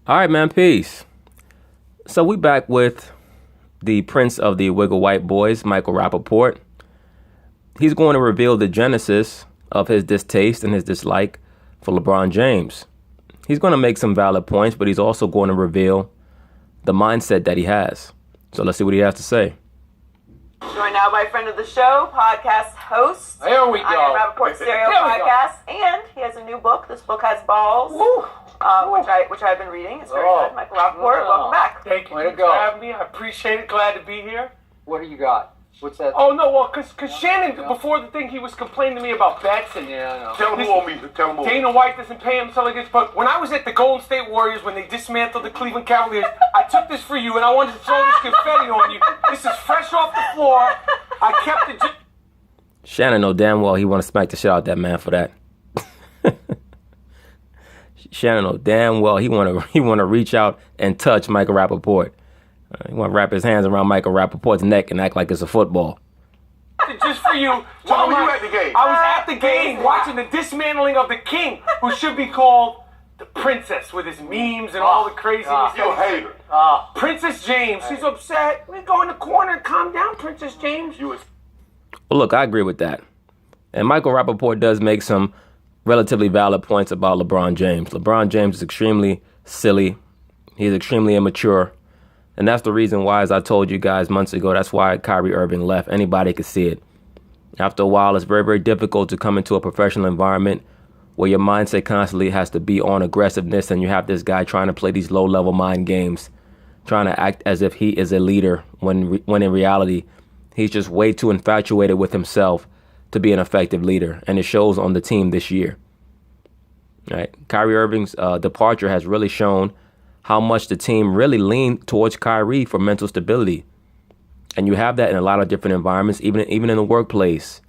All right, man. Peace. So we back with the Prince of the Wiggle White Boys, Michael Rappaport. He's going to reveal the genesis of his distaste and his dislike for LeBron James. He's going to make some valid points, but he's also going to reveal the mindset that he has. So let's see what he has to say. Joined now by friend of the show, podcast host. There we go. I am Rappaport Stereo Podcast, and he has a new book. This book has balls, which I've been reading. It's very good. Michael Rappaport, welcome back. Thank you Way to for go. having me. I appreciate it. Glad to be here. What do you got? What's that? Oh no, well, cause Shannon before the thing he was complaining to me about bets and Tell him who on me. Tell him who. Dana White doesn't pay him something like this. But when I was at the Golden State Warriors when they dismantled the Cleveland Cavaliers, I took this for you and I wanted to throw this confetti on you. This is fresh off the floor. I kept it. Shannon know damn well he want to smack the shit out that man for that. Shannon know damn well he want to reach out and touch Michael Rappaport. He want to wrap his hands around Michael Rappaport's neck and act like it's a football. Just for you. Why were you at the game? I was at the game watching the dismantling of the king, who should be called the princess with his memes and all the craziness. You a hater. Princess James, she's upset. We go in the corner. Calm down, Princess James. You was. Well, look, I agree with that. And Michael Rappaport does make some relatively valid points about LeBron James. LeBron James is extremely silly. He's extremely immature. And that's the reason why, as I told you guys months ago, that's why Kyrie Irving left. Anybody could see it. After a while, it's very, very difficult to come into a professional environment where your mindset constantly has to be on aggressiveness, and you have this guy trying to play these low-level mind games, trying to act as if he is a leader when in reality, he's just way too infatuated with himself to be an effective leader. And it shows on the team this year. Right? Kyrie Irving's departure has really shown how much the team really leaned towards Kyrie for mental stability. And you have that in a lot of different environments, even in the workplace.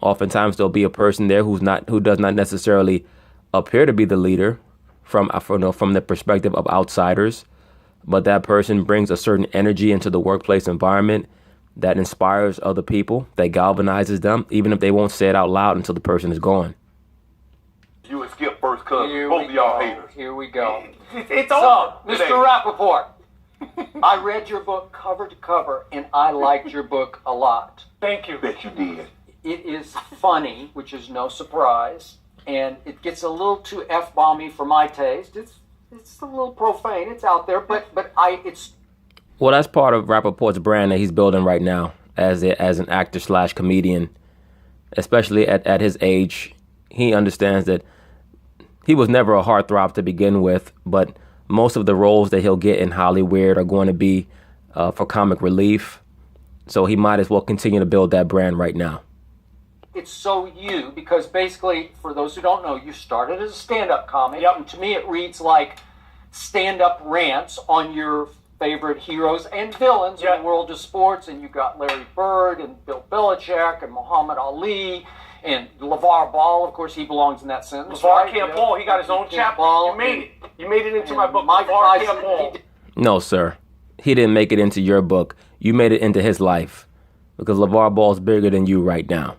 Oftentimes there'll be a person there who does not necessarily appear to be the leader from the perspective of outsiders, but that person brings a certain energy into the workplace environment that inspires other people, that galvanizes them, even if they won't say it out loud until the person is gone. You and Skip first cousin. Both of y'all haters. Here we go. It's So, over. Mr. Rappaport, I read your book cover to cover, and I liked your book a lot. Thank you. Bet you did. It is funny, which is no surprise, and it gets a little too F-bomby for my taste. It's a little profane. It's out there, but it's. Well, that's part of Rappaport's brand that he's building right now as an actor / comedian, especially at his age. He understands that he was never a heartthrob to begin with, but most of the roles that he'll get in Hollywood are going to be for comic relief. So he might as well continue to build that brand right now. It's so you, because basically, for those who don't know, you started as a stand-up comic. Yep. And to me, it reads like stand-up rants on your favorite heroes and villains in the world of sports. And you got Larry Bird and Bill Belichick and Muhammad Ali and LeVar Ball. Of course, he belongs in that sentence. LeVar right? can't ball. He got his own chapter. You made it. You made it into my book. Mike LeVar Tyson, can't ball. No, sir. He didn't make it into your book. You made it into his life because LeVar Ball's bigger than you right now.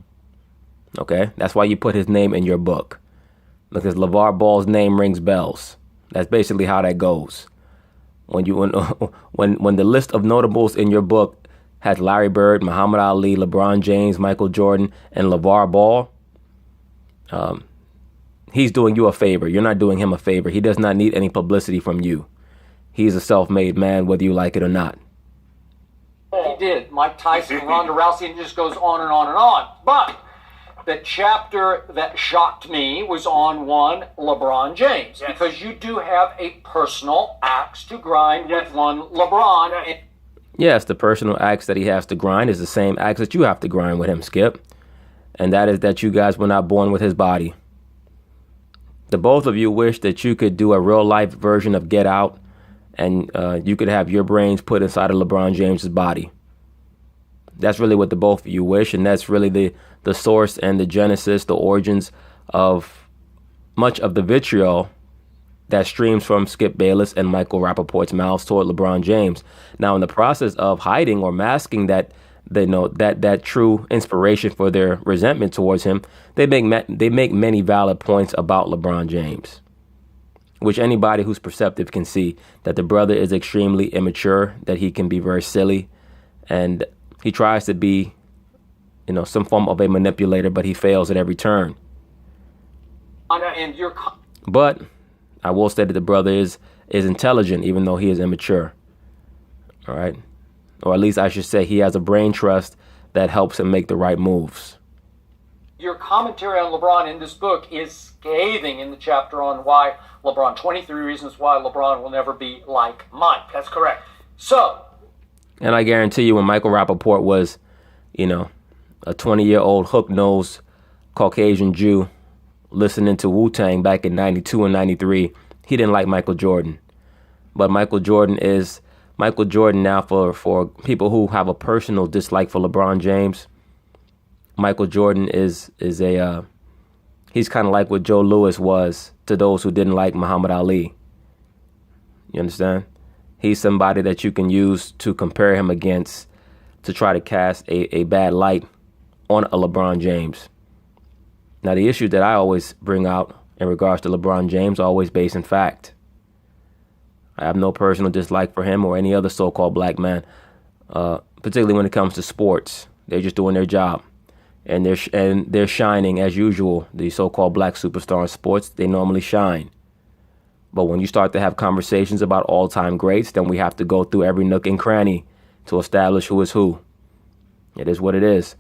Okay? That's why you put his name in your book, because LeVar Ball's name rings bells. That's basically how that goes. When the list of notables in your book has Larry Bird, Muhammad Ali, LeBron James, Michael Jordan, and LeVar Ball, he's doing you a favor. You're not doing him a favor. He does not need any publicity from you. He's a self-made man, whether you like it or not. He did. Mike Tyson, Ronda Rousey, and it just goes on and on and on. But the chapter that shocked me was on one LeBron James, because you do have a personal axe to grind with one LeBron. Yes, the personal axe that he has to grind is the same axe that you have to grind with him, Skip. And that is that you guys were not born with his body. The both of you wish that you could do a real-life version of Get Out, and you could have your brains put inside of LeBron James's body. That's really what the both of you wish, and that's really the source and the genesis, the origins of much of the vitriol that streams from Skip Bayless and Michael Rappaport's mouths toward LeBron James. Now, in the process of hiding or masking that true inspiration for their resentment towards him, they make many valid points about LeBron James. which anybody who's perceptive can see that the brother is extremely immature, that he can be very silly, and he tries to be, some form of a manipulator, but he fails at every turn. But I will say that the brother is intelligent, even though he is immature. All right. Or at least I should say he has a brain trust that helps him make the right moves. Your commentary on LeBron in this book is scathing in the chapter on why LeBron, 23 reasons why LeBron will never be like Mike. That's correct. So. And I guarantee you when Michael Rappaport was, a 20-year-old hook-nosed Caucasian Jew listening to Wu-Tang back in 92 and 93, he didn't like Michael Jordan. But Michael Jordan now for people who have a personal dislike for LeBron James. Michael Jordan is he's kind of like what Joe Louis was to those who didn't like Muhammad Ali. You understand? He's somebody that you can use to compare him against to try to cast a bad light on a LeBron James. Now, the issue that I always bring out in regards to LeBron James are always based in fact. I have no personal dislike for him or any other so-called black man, particularly when it comes to sports. They're just doing their job. And they're shining as usual. The so-called black superstar in sports, they normally shine. But when you start to have conversations about all-time greats, then we have to go through every nook and cranny to establish who is who. It is what it is.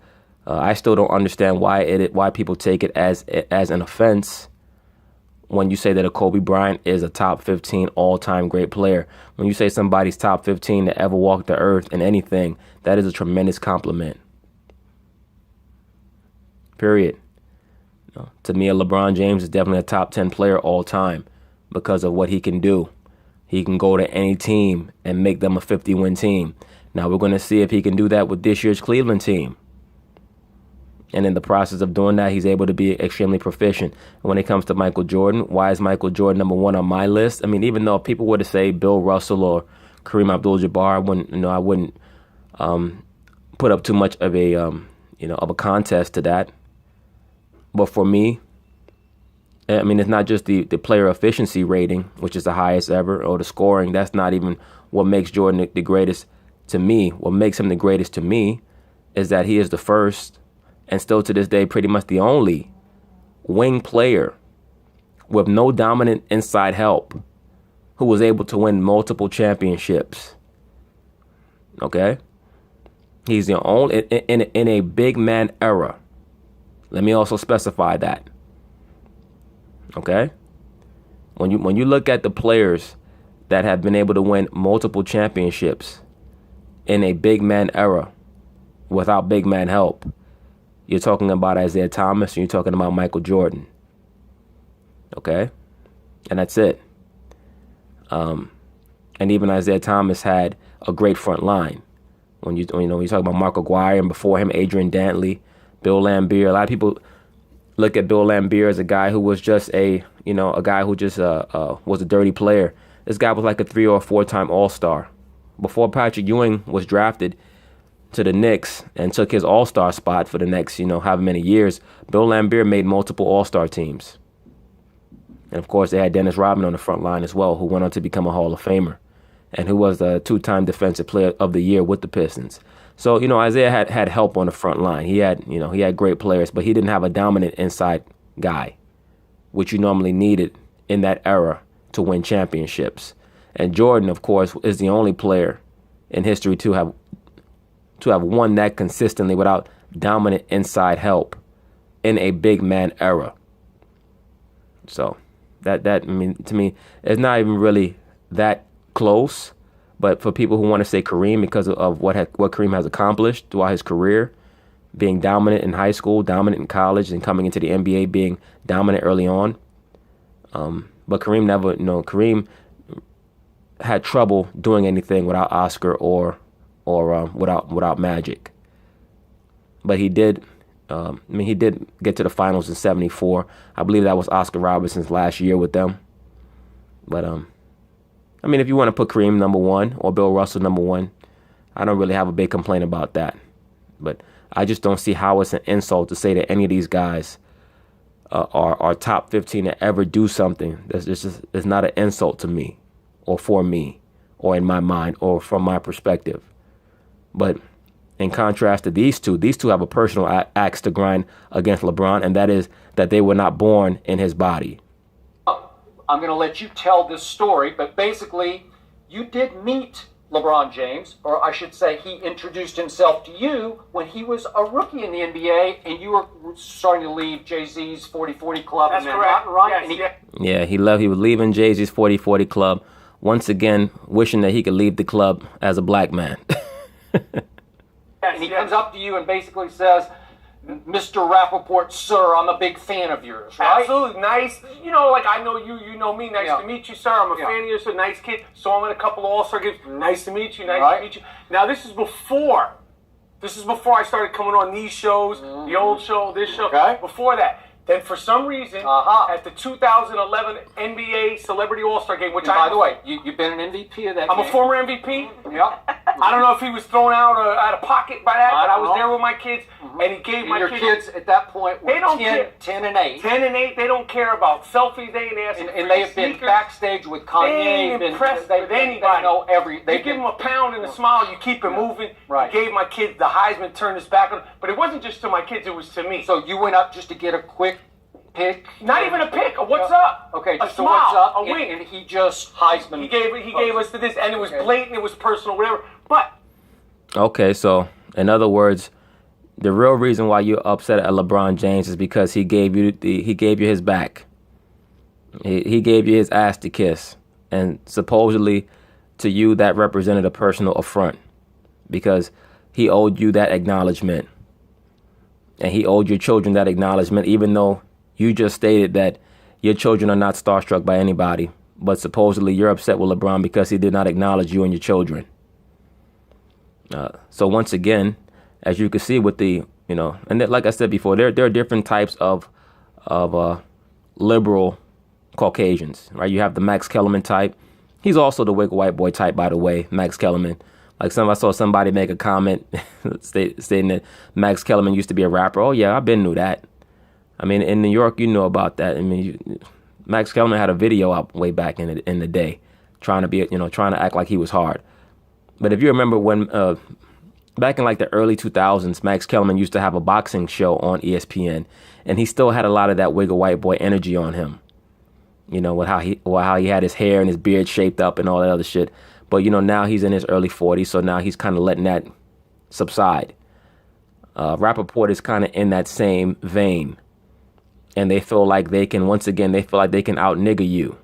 I still don't understand why people take it as an offense when you say that a Kobe Bryant is a top 15 all-time great player. When you say somebody's top 15 to ever walk the earth in anything, that is a tremendous compliment. Period. To me, a LeBron James is definitely a top 10 player all time because of what he can do. He can go to any team and make them a 50-win team. Now we're going to see if he can do that with this year's Cleveland team. And in the process of doing that, he's able to be extremely proficient. When it comes to Michael Jordan, why is Michael Jordan number one on my list? I mean, even though if people were to say Bill Russell or Kareem Abdul-Jabbar, I wouldn't put up too much of a contest to that. But for me, I mean, it's not just the player efficiency rating, which is the highest ever, or the scoring. That's not even what makes Jordan the greatest to me. What makes him the greatest to me is that he is the first and still to this day pretty much the only wing player with no dominant inside help who was able to win multiple championships. Okay? He's the only in a big man era. Let me also specify that. Okay? When you look at the players that have been able to win multiple championships in a big man era without big man help, you're talking about Isaiah Thomas and you're talking about Michael Jordan. Okay? And that's it. And even Isaiah Thomas had a great front line. When you talk about Mark Aguirre and before him Adrian Dantley, Bill Laimbeer. A lot of people look at Bill Laimbeer as a guy who was just was a dirty player. This guy was like a 3 or 4-time All-Star. Before Patrick Ewing was drafted to the Knicks and took his All-Star spot for the next, however many years, Bill Laimbeer made multiple All-Star teams. And of course, they had Dennis Rodman on the front line as well, who went on to become a Hall of Famer and who was a 2-time Defensive Player of the Year with the Pistons. So, Isaiah had help on the front line. He had great players, but he didn't have a dominant inside guy, which you normally needed in that era to win championships. And Jordan, of course, is the only player in history to have won that consistently without dominant inside help in a big man era. So that to me, it's not even really that close. But for people who want to say Kareem because of what Kareem has accomplished throughout his career, being dominant in high school, dominant in college, and coming into the NBA being dominant early on. But Kareem Kareem had trouble doing anything without Oscar or without Magic. But he did. He did get to the finals in '74. I believe that was Oscar Robertson's last year with them. But if you want to put Kareem number one or Bill Russell number one, I don't really have a big complaint about that. But I just don't see how it's an insult to say that any of these guys are top 15 to ever do something that's just is not an insult to me, or for me, or in my mind, or from my perspective. But in contrast to these two have a personal axe to grind against LeBron, and that is that they were not born in his body. I'm going to let you tell this story, but basically, you did meet LeBron James, or I should say he introduced himself to you when he was a rookie in the NBA, and you were starting to leave Jay-Z's 40-40 club. That's in correct. Manhattan, right? Yes, Yeah, he was leaving Jay-Z's 40-40 club, once again wishing that he could leave the club as a black man. And he comes up to you and basically says, Mr. Rappaport, sir, I'm a big fan of yours, right? Absolutely. Nice. You know, like I know you, you know me. Nice Yeah. to meet you, sir. I'm a Yeah. fan of yours. A nice kid. Saw him in a couple of All-Star games. Nice to meet you. Nice Right. to meet you. Now, this is before I started coming on these shows, the old show, this show. Okay. Before that. Then for some reason, at the 2011 NBA Celebrity All-Star Game, which And by the way, you've been an MVP of that I'm game. a former MVP. Yeah. I don't know if he was thrown out of pocket by that, but I was don't know. there with my kids, and he gave And my your kids at that point were They don't 10, care. 10 and 8. 10 and 8. They don't care about selfies. They ain't asking And for they your have been sneakers. backstage with Kanye. They ain't been- impressed they, with they- anybody. They know You give them a pound and a smile, you keep it moving. Right. Gave my kids the Heisman, turned his back on. But it wasn't just to my kids, it was to me. So you went up just to get a quick pick? Not even a pick, a what's up? Okay, a just a smile, what's up, a and, wink. and he just Heisman. He gave us to this, and it was Okay. blatant, it was personal, whatever. But Okay, so in other words, the real reason why you're upset at LeBron James is because he gave you his back. He gave you his ass to kiss, and supposedly to you that represented a personal affront because he owed you that acknowledgement, and he owed your children that acknowledgement, even though you just stated that your children are not starstruck by anybody, but supposedly you're upset with LeBron because he did not acknowledge you and your children. So once again, as you can see with the, and like I said before, there are different types of liberal Caucasians, right? You have the Max Kellerman type. He's also the wicked white boy type, by the way, Max Kellerman. Like I saw somebody make a comment stating that Max Kellerman used to be a rapper. Oh yeah, I've been knew that. I mean, in New York, you know about that. I mean, Max Kellerman had a video out way back in the day, trying to act like he was hard. But if you remember when, back in like the early 2000s, Max Kellerman used to have a boxing show on ESPN, and he still had a lot of that wiggle white boy energy on him. With how he had his hair and his beard shaped up and all that other shit. But now he's in his early 40s, so now he's kind of letting that subside. Rappaport is kind of in that same vein, and they feel like they can out nigger you.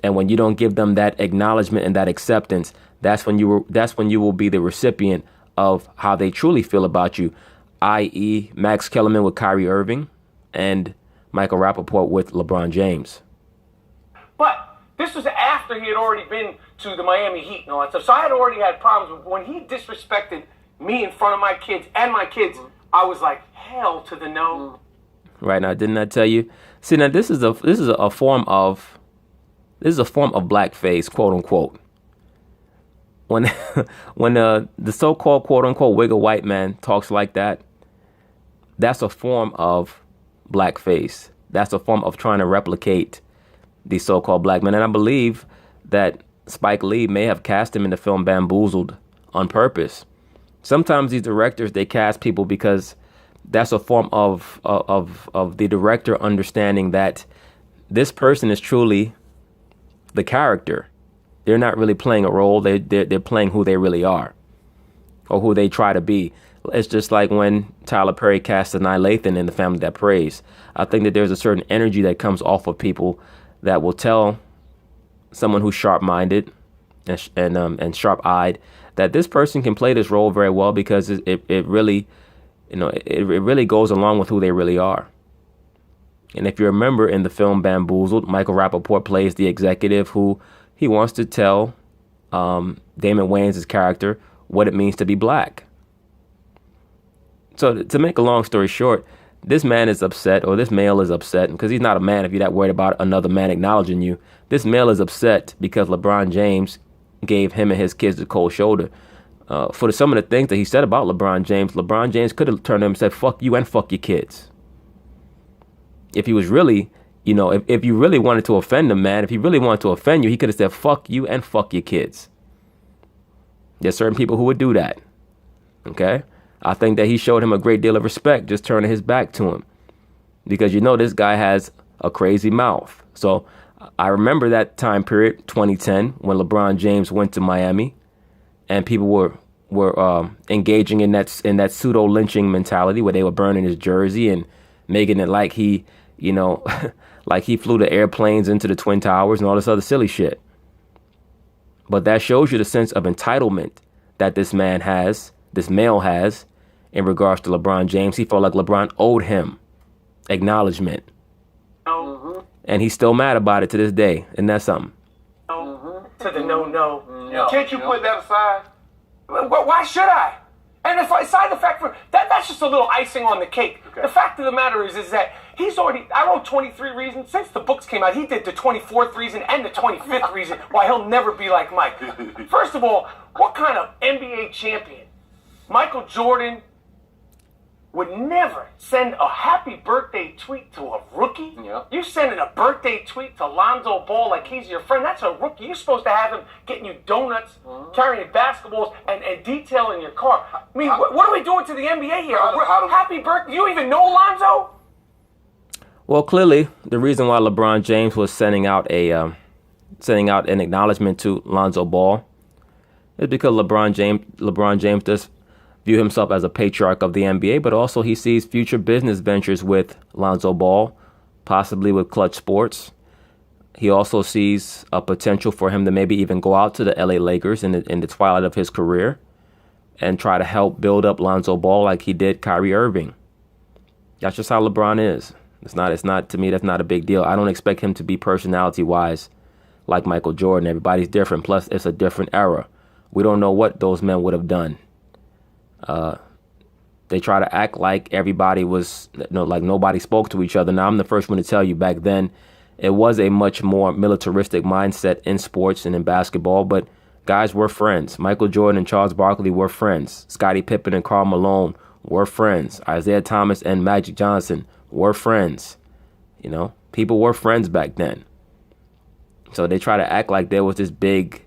And when you don't give them that acknowledgement and that acceptance, that's when you will be the recipient of how they truly feel about you, i.e. Max Kellerman with Kyrie Irving and Michael Rappaport with LeBron James. But this was after he had already been to the Miami Heat and all that stuff. So I had already had problems. When he disrespected me in front of my kids, I was like, hell to the no. Right, now, didn't I tell you? See, now this is a form of blackface, quote unquote. When the so-called quote unquote wiggle white man talks like that, that's a form of blackface. That's a form of trying to replicate the so-called black man. And I believe that Spike Lee may have cast him in the film Bamboozled on purpose. Sometimes these directors, they cast people because that's a form of the director understanding that this person is truly the character. They're not really playing a role. They're playing who they really are, or who they try to be. It's just like when Tyler Perry cast Sanaa Lathan in The Family That Prays. I think that there's a certain energy that comes off of people that will tell someone who's sharp-minded and sharp-eyed that this person can play this role very well because it really, it really goes along with who they really are. And if you remember in the film Bamboozled, Michael Rappaport plays the executive who he wants to tell Damon Wayans' character what it means to be black. So to make a long story short, this man is upset, or this male is upset, because he's not a man if you're that worried about another man acknowledging you. This male is upset because LeBron James gave him and his kids the cold shoulder. For some of the things that he said about LeBron James could have turned to him and said, fuck you and fuck your kids. if he was really, if you really wanted to offend him, man, if he really wanted to offend you, he could have said, fuck you and fuck your kids. There's certain people who would do that. Okay? I think that he showed him a great deal of respect just turning his back to him. Because this guy has a crazy mouth. So I remember that time period, 2010, when LeBron James went to Miami and people were engaging in that pseudo lynching mentality where they were burning his jersey and making it like he, like he flew the airplanes into the Twin Towers and all this other silly shit. But that shows you the sense of entitlement that this male has in regards to LeBron James. He felt like LeBron owed him acknowledgement. And he's still mad about it to this day. And that's something. To the no. Can't you put that aside? Why should I? And aside the fact that's just a little icing on the cake. Okay. The fact of the matter is that I wrote 23 reasons. Since the books came out, he did the 24th reason and the 25th reason why he'll never be like Mike. First of all, what kind of NBA champion? Michael Jordan would never send a happy birthday tweet to a rookie. Yeah. You sending a birthday tweet to Lonzo Ball like he's your friend. That's a rookie. You're supposed to have him getting you donuts, carrying basketballs, and detailing your car. I mean, what are we doing to the NBA here? Happy birthday. You even know Lonzo? Well, clearly, the reason why LeBron James was sending out an acknowledgement to Lonzo Ball is because LeBron James does view himself as a patriarch of the NBA, but also he sees future business ventures with Lonzo Ball, possibly with Clutch Sports. He also sees a potential for him to maybe even go out to the LA Lakers in the twilight of his career and try to help build up Lonzo Ball like he did Kyrie Irving. That's just how LeBron is. It's not to me, that's not a big deal. I don't expect him to be personality-wise like Michael Jordan. Everybody's different. Plus, it's a different era. We don't know what those men would have done. They try to act like everybody was, like nobody spoke to each other. Now, I'm the first one to tell you back then, it was a much more militaristic mindset in sports and in basketball, but guys were friends. Michael Jordan and Charles Barkley were friends. Scottie Pippen and Karl Malone were friends. Isaiah Thomas and Magic Johnson were friends. People were friends back then. So they try to act like there was this big,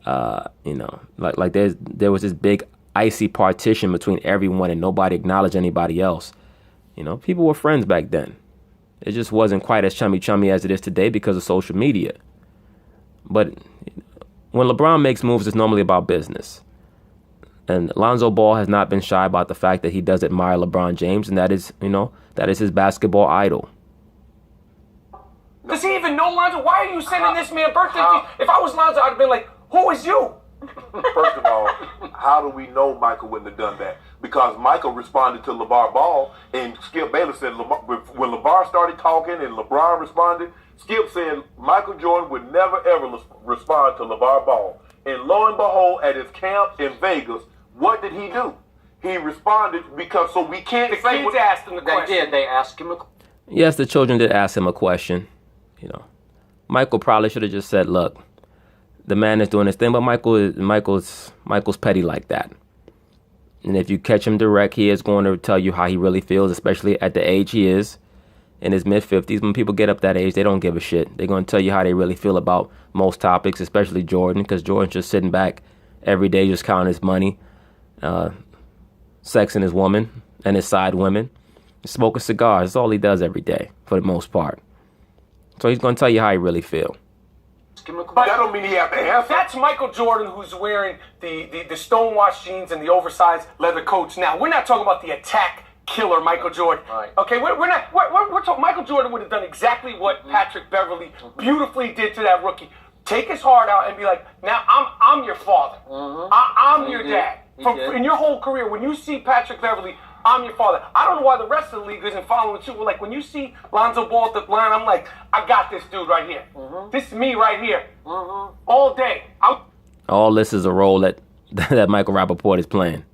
like there was this big icy partition between everyone and nobody acknowledged anybody else. People were friends back then. It just wasn't quite as chummy as it is today because of social media. But when LeBron makes moves, it's normally about business. And Lonzo Ball has not been shy about the fact that he does admire LeBron James, and that is his basketball idol. Does he even know Lonzo? Why are you sending this man birthday? If I was Lonzo, I'd have been like, who is you? First of all, how do we know Michael wouldn't have done that? Because Michael responded to LeVar Ball, and Skip Bayless said when LeVar started talking and LeBron responded, Skip said Michael Jordan would never ever respond to LeVar Ball. And lo and behold, at his camp in Vegas, what did he do? He responded because we can't the say kids asked him the question. They did. They asked him a question. Yes, the children did ask him a question. Michael probably should have just said, look, the man is doing his thing, but Michael's petty like that. And if you catch him direct, he is going to tell you how he really feels, especially at the age he is, in his mid-50s. When people get up that age, they don't give a shit. They're going to tell you how they really feel about most topics, especially Jordan, because Jordan's just sitting back every day just counting his money, sexing his woman and his side women, smoking cigars. That's all he does every day, for the most part. So he's going to tell you how he really feels. But that don't mean he have to answer. That's Michael Jordan who's wearing the stonewashed jeans and the oversized leather coats. Now, we're not talking about the attack killer Michael Jordan. Right. Okay, we're talking Michael Jordan would have done exactly what Patrick Beverly beautifully did to that rookie. Take his heart out and be like, now I'm your father. I'm your dad. In your whole career, when you see Patrick Beverly, I'm your father. I don't know why the rest of the league isn't following suit. Like when you see Lonzo Ball at the line, I'm like, I got this dude right here. This is me right here. All day. All this is a role that Michael Rappaport is playing.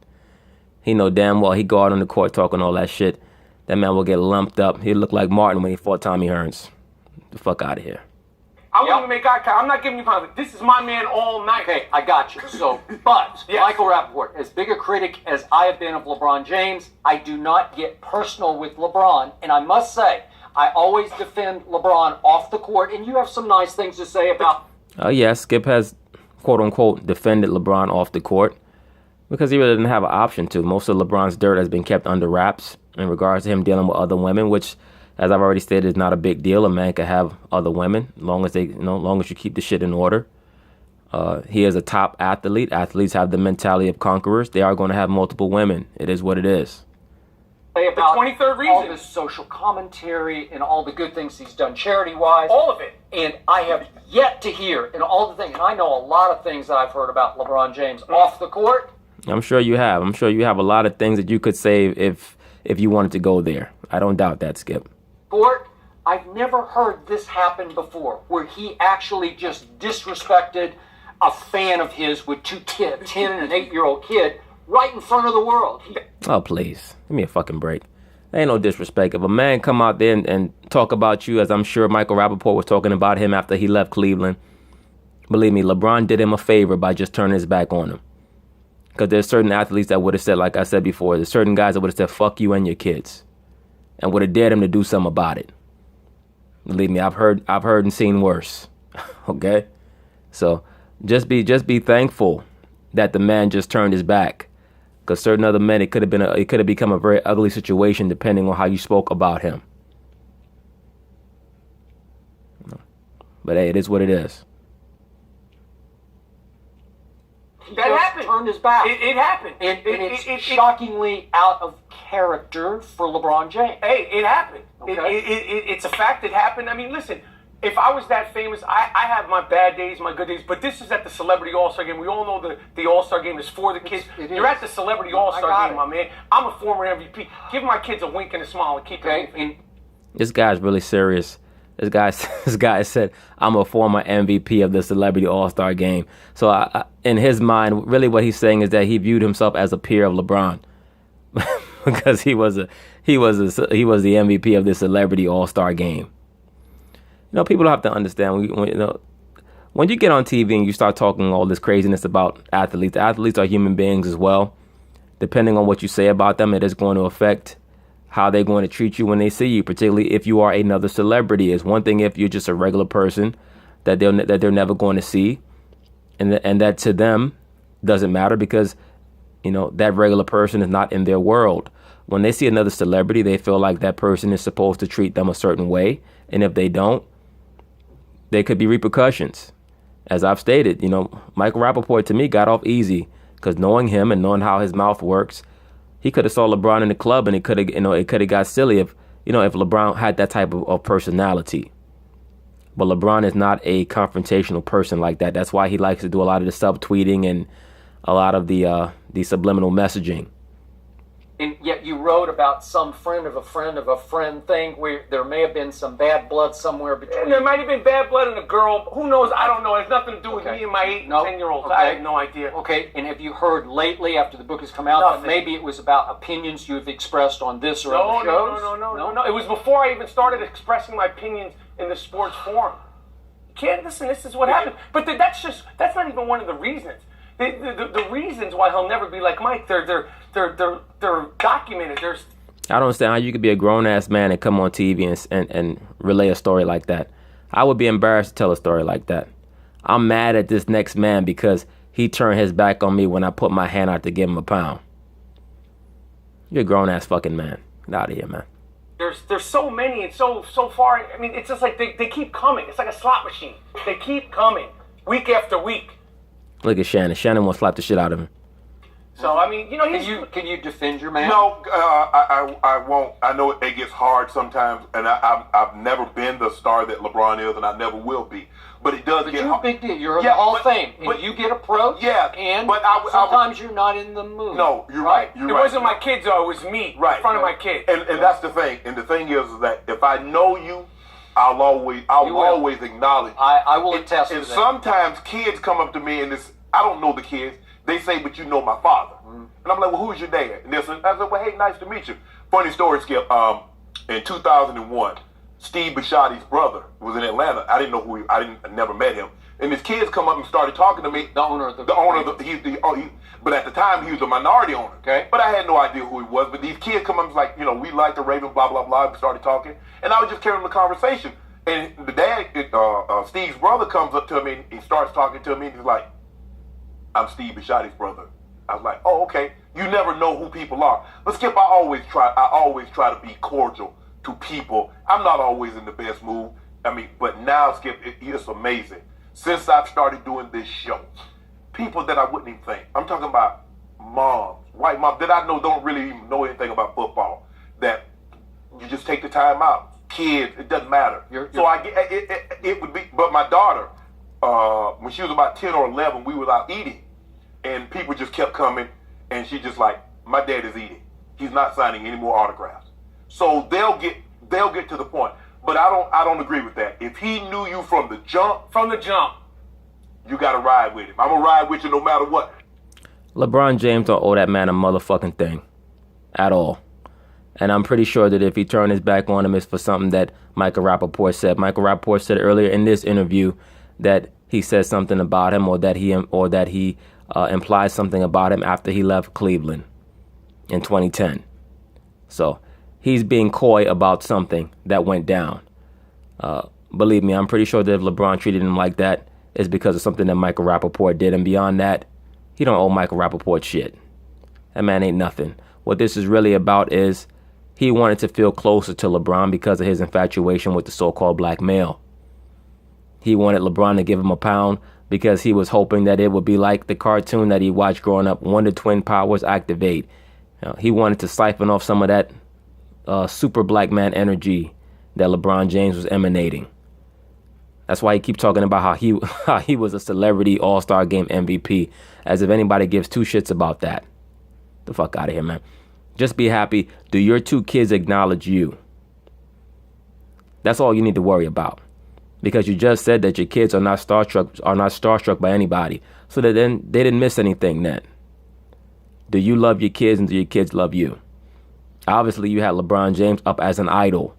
He know damn well he go out on the court talking all that shit. That man will get lumped up. He'll look like Martin when he fought Tommy Hearns. The fuck out of here. I wouldn't even make eye contact. I'm not giving you pounds. This is my man all night. Okay, I got you. So, but Yes. Michael Rappaport, as big a critic as I have been of LeBron James, I do not get personal with LeBron. And I must say, I always defend LeBron off the court, and you have some nice things to say about. Yes, Skip has, quote unquote, defended LeBron off the court because he really didn't have an option to. Most of LeBron's dirt has been kept under wraps in regards to him dealing with other women, which, as I've already stated, is not a big deal. A man can have other women, long as you keep the shit in order. He is a top athlete. Athletes have the mentality of conquerors. They are going to have multiple women. It is what it is. About 23rd reason. all this social commentary and all the good things he's done charity-wise. All of it. And I have yet to hear, and all the things, and I know a lot of things that I've heard about LeBron James off the court. I'm sure you have. I'm sure you have a lot of things that you could say if you wanted to go there. I don't doubt that, Skip. Court, I've never heard this happen before, where he actually just disrespected a fan of his with two kids, 10 and an 8-year-old kid, right in front of the world. Oh, please. Give me a fucking break. There ain't no disrespect. If a man come out there and talk about you, as I'm sure Michael Rappaport was talking about him after he left Cleveland, believe me, LeBron did him a favor by just turning his back on him. Because there's certain athletes that would have said, like I said before, there's certain guys that would have said, fuck you and your kids. And would have dared him to do something about it. Believe me, I've heard and seen worse. Okay? So just be thankful that the man just turned his back. Because certain other men, it could have become a very ugly situation depending on how you spoke about him. But hey, it is what it is. That happened. Turned his back. It happened. And it's shockingly out of character for LeBron James. Hey, it happened. Okay. It's a fact. It happened. I mean, listen. If I was that famous, I have my bad days, my good days, but this is at the Celebrity All-Star Game. We all know the All-Star Game is for the kids. You're at the Celebrity All-Star Game, my man. I'm a former MVP. Give my kids a wink and a smile and keep it moving. This guy's really serious. This guy said, I'm a former MVP of the Celebrity All-Star Game. So in his mind, really what he's saying is that he viewed himself as a peer of LeBron. Because he was the MVP of the Celebrity All-Star Game. You know, people have to understand, when you get on TV and you start talking all this craziness about athletes are human beings as well. Depending on what you say about them, it is going to affect how they're going to treat you when they see you, particularly if you are another celebrity. It's one thing if you're just a regular person that they're never going to see, and that to them doesn't matter because, that regular person is not in their world. When they see another celebrity, they feel like that person is supposed to treat them a certain way, and if they don't, there could be repercussions. As I've stated, Michael Rappaport to me got off easy because knowing him and knowing how his mouth works, he could have saw LeBron in the club and it could have got silly if LeBron had that type of personality. But LeBron is not a confrontational person like that. That's why he likes to do a lot of the subtweeting and a lot of the subliminal messaging. And yet you wrote about some friend of a friend of a friend thing where there may have been some bad blood somewhere between. There might have been bad blood in a girl. Who knows? I don't know. It has nothing to do with me and my 8 and 10-year-olds. Okay. I have no idea. Okay, and have you heard lately after the book has come out that maybe it was about opinions you've expressed on this or other shows? No. It was before I even started expressing my opinions in the sports forum. You can't listen. This is what happened. But that's not even one of the reasons. The reasons why he'll never be like Mike, they're documented. I don't understand how you could be a grown-ass man and come on TV and relay a story like that. I would be embarrassed to tell a story like that. I'm mad at this next man because he turned his back on me when I put my hand out to give him a pound. You're a grown-ass fucking man. Get out of here, man. There's so many and so far. I mean, it's just like they keep coming. It's like a slot machine. They keep coming week after week. Look at Shannon. Shannon won't slap the shit out of him. So, I mean, Can you defend your man? No, I won't. I know it gets hard sometimes, and I've never been the star that LeBron is, and I never will be. But it does get hard. You're a big deal. You're in the Hall of Fame. And you get approached. Yeah, and but sometimes you're not in the mood. No, you're right. It wasn't my kids, though. It was me in front of my kids. And that's the thing. And the thing is that if I know you, I'll always acknowledge. I will attest to and that. Sometimes kids come up to me and I don't know the kids. They say, but you know my father. And I'm like, well, who's your dad? And I said, well, hey, nice to meet you. Funny story, Skip. In 2001, Steve Bisciotti's brother was in Atlanta. I didn't know I never met him. and his kids come up and started talking to me. The owner of the but at the time he was a minority owner. Okay. But I had no idea who he was. But these kids come up and was like, we like the Ravens, blah blah blah. We started talking, and I was just carrying the conversation. And the dad, Steve's brother, comes up to me and he starts talking to me, and he's like, "I'm Steve Bishotti's brother." I was like, "Oh, okay." You never know who people are. But Skip, I always try to be cordial to people. I'm not always in the best mood. But now, Skip, it's amazing. Since I've started doing this show, people that I wouldn't even think. I'm talking about moms, white moms that I know don't really even know anything about football. That you just take the time out. Kids, it doesn't matter. So I get it would be. But my daughter, when she was about 10 or 11, we were out eating, and people just kept coming, and she just like, "My dad is eating. He's not signing any more autographs." So they'll get to the point. But I don't agree with that. If he knew you from the jump, you got to ride with him. I'm going to ride with you no matter what. LeBron James don't owe that man a motherfucking thing at all. And I'm pretty sure that if he turned his back on him, it's for something that Michael Rappaport said. Michael Rappaport said earlier in this interview that he said something about him or that he implied something about him after he left Cleveland in 2010. So he's being coy about something that went down. Believe me, I'm pretty sure that if LeBron treated him like that, it's because of something that Michael Rappaport did. And beyond that, he don't owe Michael Rappaport shit. That man ain't nothing. What this is really about is he wanted to feel closer to LeBron because of his infatuation with the so-called black male. He wanted LeBron to give him a pound because he was hoping that it would be like the cartoon that he watched growing up, Wonder Twin Powers Activate. He wanted to siphon off some of that super black man energy that LeBron James was emanating. That's why he keeps talking about how he was a celebrity All-Star Game MVP, as if anybody gives two shits about that. The fuck out of here, man. Just be happy. Do your two kids acknowledge you? That's all you need to worry about, because you just said that your kids are not starstruck by anybody. So that then they didn't miss anything. Then, do you love your kids and do your kids love you? Obviously, you had LeBron James up as an idol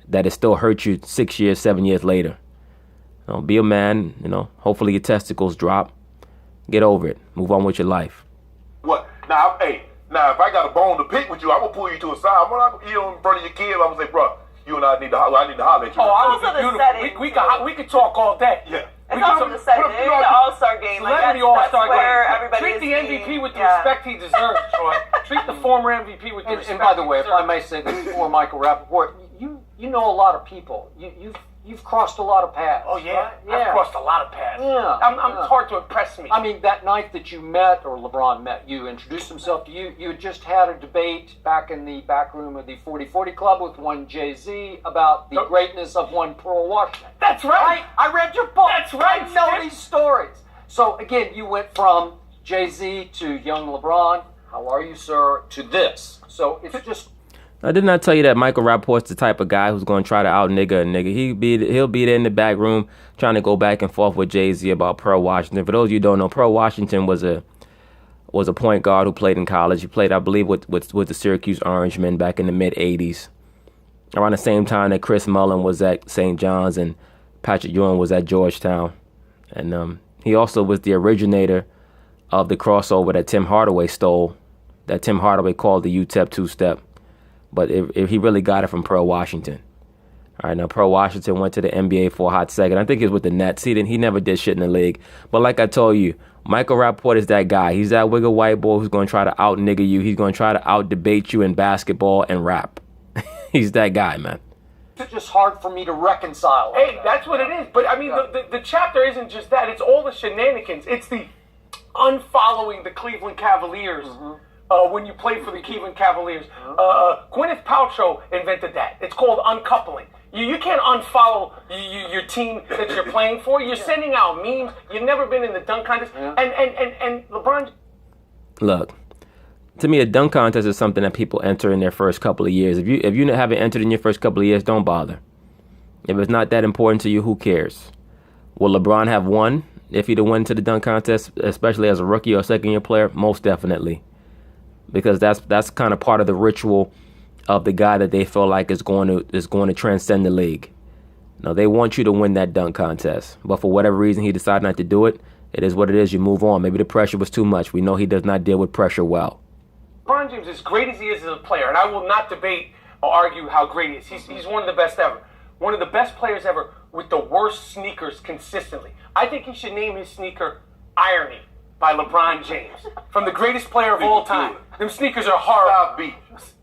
that it still hurt you 6 years, 7 years later. Be a man, hopefully your testicles drop. Get over it. Move on with your life. What? Now, if I got a bone to pick with you, I'm going to pull you to a side. I'm going to, in front of your kid, I'm going to say, bro, you and I need to holler at you. Oh, I would be beautiful. We could talk all day. Yeah. It's also the setting. It's the All-Star game. Celebrity All-Star game. Where everybody Treat the MVP with the respect he deserves, Troy. Treat the former MVP with the respect. And by the way, if I may say this before Michael Rappaport, you know a lot of people. You've crossed a lot of paths. Oh yeah, right? Yeah. I've crossed a lot of paths. Yeah, It's hard to impress me. I mean, that night that you met, or LeBron met you, introduced himself to you, you had just had a debate back in the back room of the 40-40 Club with one Jay-Z about the greatness of one Pearl Washington. That's right. I read your book. That's right. I know these stories. So again, you went from Jay-Z to young LeBron. How are you, sir? To this. So it's just. I did not tell you that Michael Rappaport's the type of guy who's going to try to out nigga a nigga. He'll be there in the back room trying to go back and forth with Jay-Z about Pearl Washington. For those of you who don't know, Pearl Washington was a point guard who played in college. He played, I believe, with the Syracuse Orangemen back in the mid '80s, around the same time that Chris Mullin was at St. John's and Patrick Ewing was at Georgetown. And he also was the originator of the crossover that Tim Hardaway stole, that Tim Hardaway called the UTEP two-step. But if he really got it from Pearl Washington. All right, now Pearl Washington went to the NBA for a hot second. I think he was with the Nets. He never did shit in the league. But like I told you, Michael Rappaport is that guy. He's that wiggle white boy who's going to try to out-nigga you. He's going to try to out-debate you in basketball and rap. He's that guy, man. It's just hard for me to reconcile. Hey, that's what it is. But I mean, the chapter isn't just that. It's all the shenanigans. It's the unfollowing the Cleveland Cavaliers. When you played for the Cleveland Cavaliers. Gwyneth Paltrow invented that. It's called uncoupling. You can't unfollow your team that you're playing for. You're sending out memes. You've never been in the dunk contest. And LeBron... Look, to me, a dunk contest is something that people enter in their first couple of years. If you haven't entered in your first couple of years, don't bother. If it's not that important to you, who cares? Will LeBron have won if he'd have went to the dunk contest, especially as a rookie or second-year player? Most definitely. Because that's kind of part of the ritual of the guy that they feel like is going to transcend the league. No, they want you to win that dunk contest. But for whatever reason, he decided not to do it. It is what it is. You move on. Maybe the pressure was too much. We know he does not deal with pressure well. LeBron James, as great as he is as a player, and I will not debate or argue how great he is. He's one of the best ever. One of the best players ever with the worst sneakers consistently. I think he should name his sneaker Irony by LeBron James. From the greatest player of all time. Them sneakers are horrible. South Beach.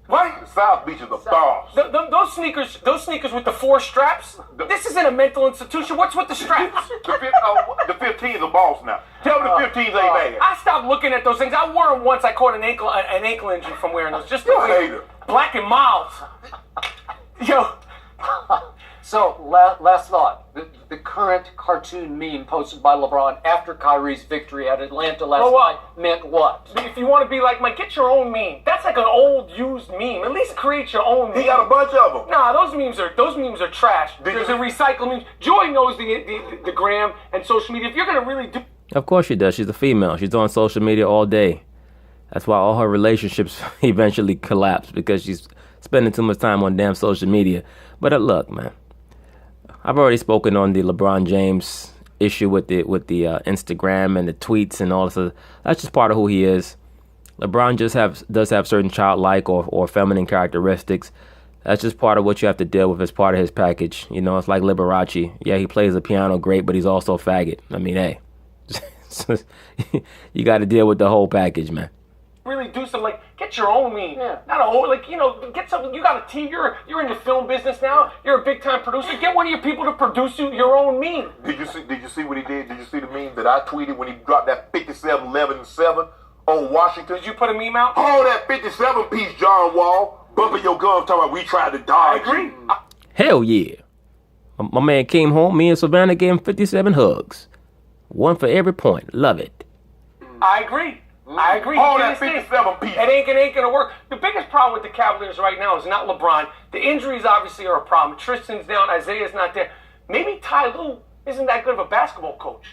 What? South Beach is the stars. Those sneakers with the 4 straps. This isn't a mental institution. What's with the straps? The 15's a boss now. Tell me the 15's ain't bad. I stopped looking at those things. I wore them once. I caught an ankle injury from wearing those. Just You're a hater. Black and mild. Yo. So, last thought. The current cartoon meme posted by LeBron after Kyrie's victory at Atlanta last night meant what? If you want to be like Mike, get your own meme. That's like an old used meme. At least create your own meme. He got a bunch of them. Nah, those memes are trash. There's a recycle meme. Joy knows the gram and social media. If you're gonna really do, Of course she does. She's a female. She's on social media all day. That's why all her relationships eventually collapse, because she's spending too much time on damn social media. But look, man, I've already spoken on the LeBron James issue with the Instagram and the tweets and all this. That's just part of who he is. LeBron does have certain childlike or feminine characteristics. That's just part of what you have to deal with as part of his package. You know, it's like Liberace. Yeah, he plays the piano great, but he's also a faggot. I mean, hey, you got to deal with the whole package, man. really do something, like get your own meme. Yeah. Not a whole, like, you know, get something. You got a team. You're in the film business now. You're a big time producer. Get one of your people to produce you your own meme. Did you see what he did? Did you see the meme that I tweeted when he dropped that 57-11-7 on Washington? Did you put a meme out? Oh, that 57 piece, John Wall, bumping your gums, talking about we tried to I dodge. agree. Hell yeah. My man came home. Me and Savannah gave him 57 hugs. One for every point. Love it. I agree. I agree. Oh, He that did his thing. 57 piece. It ain't gonna work. The biggest problem with the Cavaliers right now is not LeBron. The injuries obviously are a problem. Tristan's down. Isaiah's not there. Maybe Ty Lue isn't that good of a basketball coach.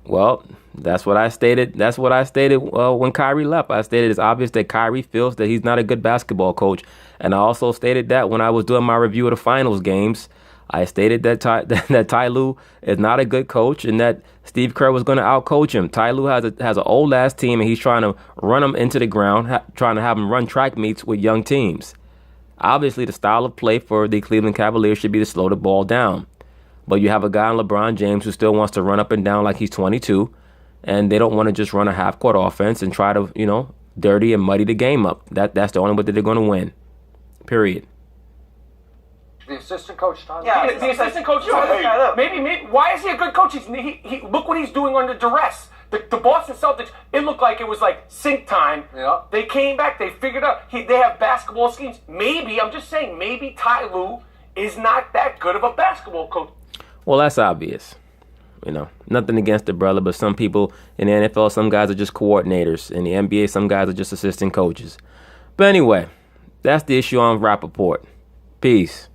Well, that's what I stated. That's what I stated when Kyrie left. I stated it's obvious that Kyrie feels that he's not a good basketball coach. And I also stated that when I was doing my review of the finals games, I stated that Ty Lue is not a good coach and that Steve Kerr was going to outcoach him. Ty Lue has an old ass team and he's trying to run them into the ground, trying to have them run track meets with young teams. Obviously, the style of play for the Cleveland Cavaliers should be to slow the ball down. But you have a guy in LeBron James who still wants to run up and down like he's 22, and they don't want to just run a half-court offense and try to, dirty and muddy the game up. That's the only way that they're going to win. Period. The assistant coach, Tyler. Yeah, the assistant coach. Maybe. Why is he a good coach? He look what he's doing under duress. The Boston Celtics. It looked like it was like sink time. Yeah. They came back. They figured out. They have basketball schemes. Maybe I'm just saying. Maybe Ty Lue is not that good of a basketball coach. Well, that's obvious. Nothing against the brother, but some people in the NFL, some guys are just coordinators. In the NBA, some guys are just assistant coaches. But anyway, that's the issue on Rappaport. Peace.